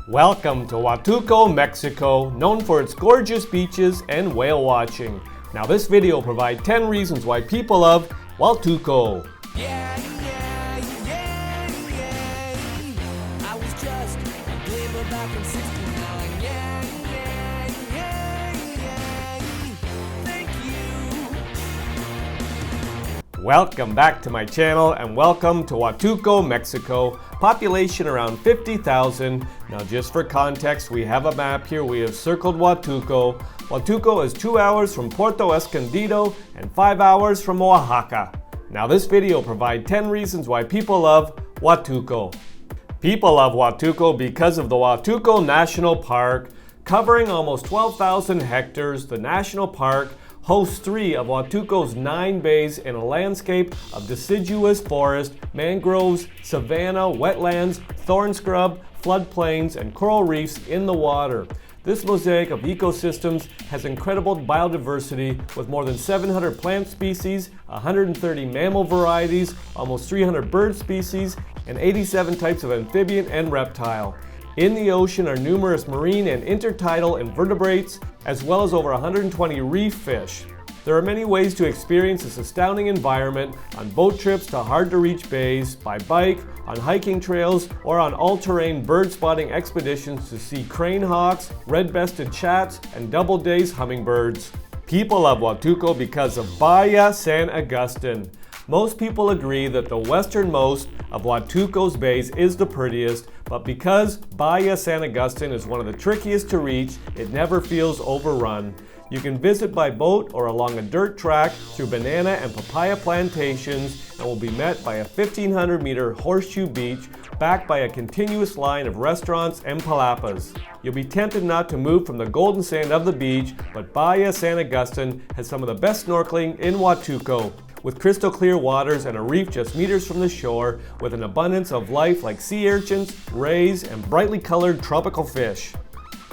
Welcome to Huatulco, Mexico, known for its gorgeous beaches and whale watching. Now this video will provide 10 reasons why people love Huatulco. I was just a glimmer back in 69. Thank you. Welcome back to my channel and welcome to Huatulco, Mexico. Population around 50,000. Now just for context, we have a map here. We have circled Huatulco. Huatulco is 2 hours from Puerto Escondido and 5 hours from Oaxaca. Now this video will provide 10 reasons why people love Huatulco. People love Huatulco because of the Huatulco National Park. Covering almost 12,000 hectares, the national park hosts 3 of Huatulco's 9 bays in a landscape of deciduous forest, mangroves, savanna, wetlands, thorn scrub, floodplains, and coral reefs in the water. This mosaic of ecosystems has incredible biodiversity with more than 700 plant species, 130 mammal varieties, almost 300 bird species, and 87 types of amphibian and reptile. In the ocean are numerous marine and intertidal invertebrates, as well as over 120 reef fish. There are many ways to experience this astounding environment on boat trips to hard-to-reach bays, by bike, on hiking trails, or on all-terrain bird spotting expeditions to see crane hawks, red-breasted chats, and double-days hummingbirds. People love Huatulco because of Bahia San Agustin. Most people agree that the westernmost of Huatulco's bays is the prettiest, but because Bahia San Agustin is one of the trickiest to reach, it never feels overrun. You can visit by boat or along a dirt track through banana and papaya plantations and will be met by a 1,500-meter horseshoe beach backed by a continuous line of restaurants and palapas. You'll be tempted not to move from the golden sand of the beach, but Bahia San Agustin has some of the best snorkeling in Huatulco, with crystal clear waters and a reef just meters from the shore with an abundance of life like sea urchins, rays, and brightly colored tropical fish.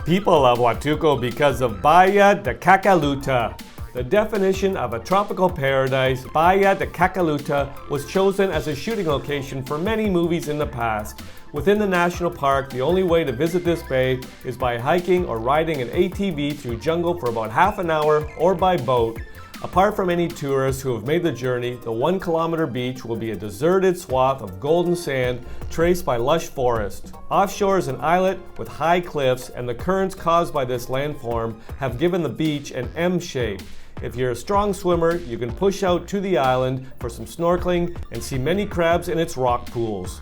People love Huatulco because of Bahia De Cacaluta. The definition of a tropical paradise, Bahia De Cacaluta was chosen as a shooting location for many movies in the past. Within the national park, the only way to visit this bay is by hiking or riding an ATV through jungle for about half an hour or by boat. Apart from any tourists who have made the journey, the 1-kilometer beach will be a deserted swath of golden sand traced by lush forest. Offshore is an islet with high cliffs, and the currents caused by this landform have given the beach an M shape. If you're a strong swimmer, you can push out to the island for some snorkeling and see many crabs in its rock pools.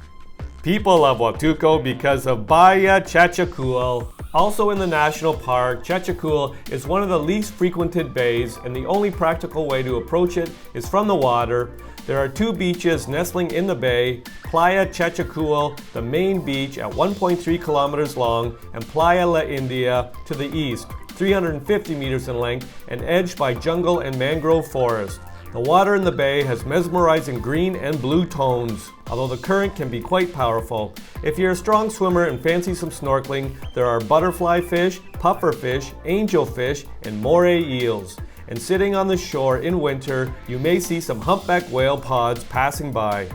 People love Huatulco because of Bahia Chachacual. Also in the national park, Chachacual is one of the least frequented bays, and the only practical way to approach it is from the water. There are 2 beaches nestling in the bay, Playa Chachacual, the main beach at 1.3 kilometers long, and Playa La India to the east, 350 meters in length, and edged by jungle and mangrove forest. The water in the bay has mesmerizing green and blue tones, although the current can be quite powerful. If you're a strong swimmer and fancy some snorkeling, there are butterfly fish, puffer fish, angelfish, and moray eels. And sitting on the shore in winter, you may see some humpback whale pods passing by.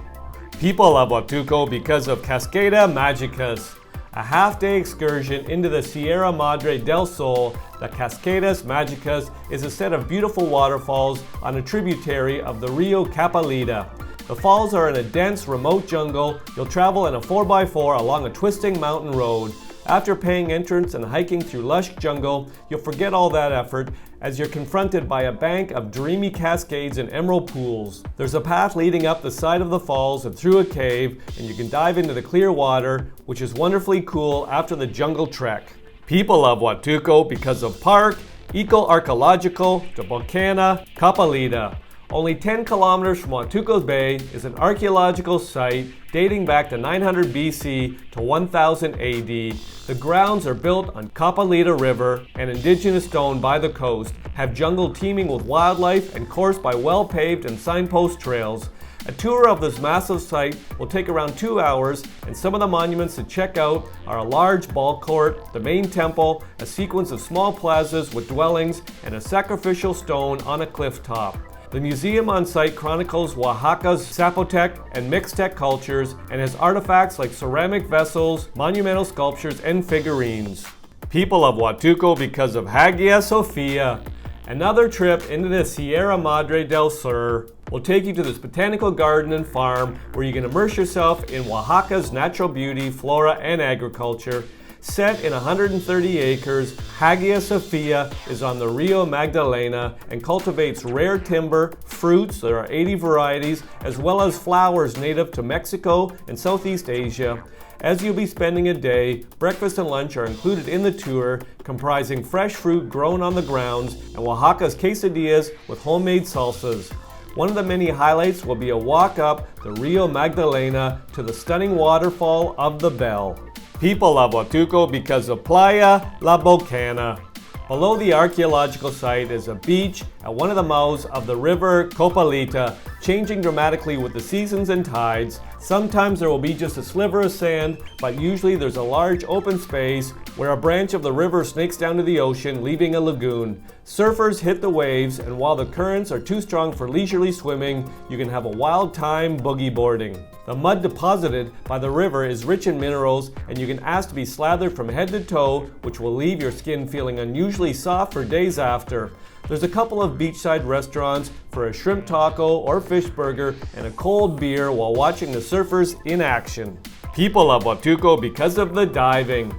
People love Huatulco because of Cascadas Magicas. A half-day excursion into the Sierra Madre del Sol, the Cascadas Magicas is a set of beautiful waterfalls on a tributary of the Rio Copalita. The falls are in a dense, remote jungle. You'll travel in a 4x4 along a twisting mountain road. After paying entrance and hiking through lush jungle, you'll forget all that effort as you're confronted by a bank of dreamy cascades and emerald pools. There's a path leading up the side of the falls and through a cave, and you can dive into the clear water, which is wonderfully cool after the jungle trek. People love Huatulco because of Parque Eco-Arqueológico Bocano, Copalita. Only 10 kilometers from Huatulco's Bay is an archaeological site dating back to 900 BC to 1000 AD. The grounds are built on Copalita River, and indigenous stone by the coast, have jungle teeming with wildlife and coursed by well-paved and signpost trails. A tour of this massive site will take around 2 hours, and some of the monuments to check out are a large ball court, the main temple, a sequence of small plazas with dwellings, and a sacrificial stone on a cliff top. The museum on site chronicles Oaxaca's Zapotec and Mixtec cultures and has artifacts like ceramic vessels, monumental sculptures, and figurines. People love Huatulco because of Hagia Sofia. Another trip into the Sierra Madre del Sur will take you to this botanical garden and farm where you can immerse yourself in Oaxaca's natural beauty, flora, and agriculture. Set in 130 acres, Hagia Sofia is on the Rio Magdalena and cultivates rare timber, fruits, there are 80 varieties, as well as flowers native to Mexico and Southeast Asia. As you'll be spending a day, breakfast and lunch are included in the tour, comprising fresh fruit grown on the grounds and Oaxaca's quesadillas with homemade salsas. One of the many highlights will be a walk up the Rio Magdalena to the stunning waterfall of the Bell. People love Huatulco because of Playa La Bocana. Below the archaeological site is a beach at one of the mouths of the river Copalita, changing dramatically with the seasons and tides. Sometimes there will be just a sliver of sand, but usually there's a large open space where a branch of the river snakes down to the ocean, leaving a lagoon. Surfers hit the waves, and while the currents are too strong for leisurely swimming, you can have a wild time boogie boarding. The mud deposited by the river is rich in minerals, and you can ask to be slathered from head to toe, which will leave your skin feeling unusually soft for days after. There's a couple of beachside restaurants for a shrimp taco or fish burger and a cold beer while watching the surfers in action. People love Huatulco because of the diving.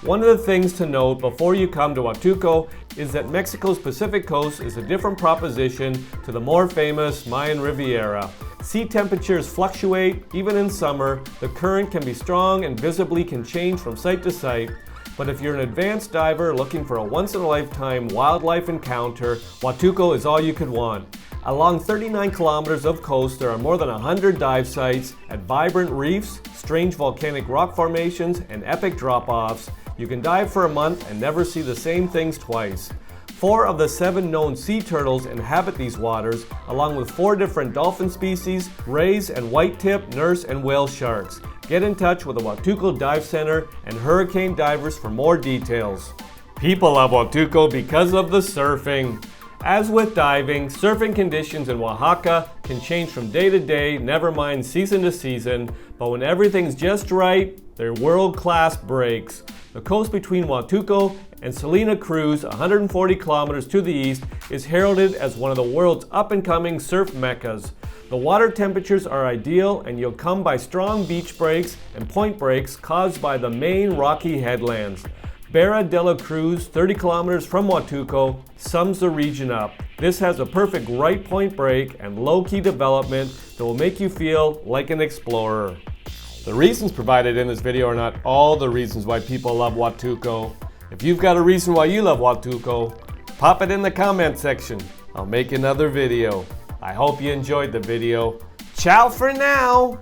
One of the things to note before you come to Huatulco is that Mexico's Pacific coast is a different proposition to the more famous Mayan Riviera. Sea temperatures fluctuate, even in summer, the current can be strong and visibly can change from site to site. But if you're an advanced diver looking for a once-in-a-lifetime wildlife encounter, Huatulco is all you could want. Along 39 kilometers of coast, there are more than 100 dive sites at vibrant reefs, strange volcanic rock formations, and epic drop-offs. You can dive for a month and never see the same things twice. 4 of the 7 known sea turtles inhabit these waters, along with 4 different dolphin species, rays and white-tip, nurse, and whale sharks. Get in touch with the Huatulco Dive Center and Hurricane Divers for more details. People love Huatulco because of the surfing. As with diving, surfing conditions in Oaxaca can change from day to day, never mind season to season, but when everything's just right, they're world-class breaks. The coast between Huatulco and Salina Cruz, 140 kilometers to the east, is heralded as one of the world's up-and-coming surf meccas. The water temperatures are ideal, and you'll come by strong beach breaks and point breaks caused by the main rocky headlands. Barra de la Cruz, 30 kilometers from Huatulco, sums the region up. This has a perfect right point break and low-key development that will make you feel like an explorer. The reasons provided in this video are not all the reasons why people love Huatulco. If you've got a reason why you love Huatulco, pop it in the comment section. I'll make another video. I hope you enjoyed the video. Ciao for now!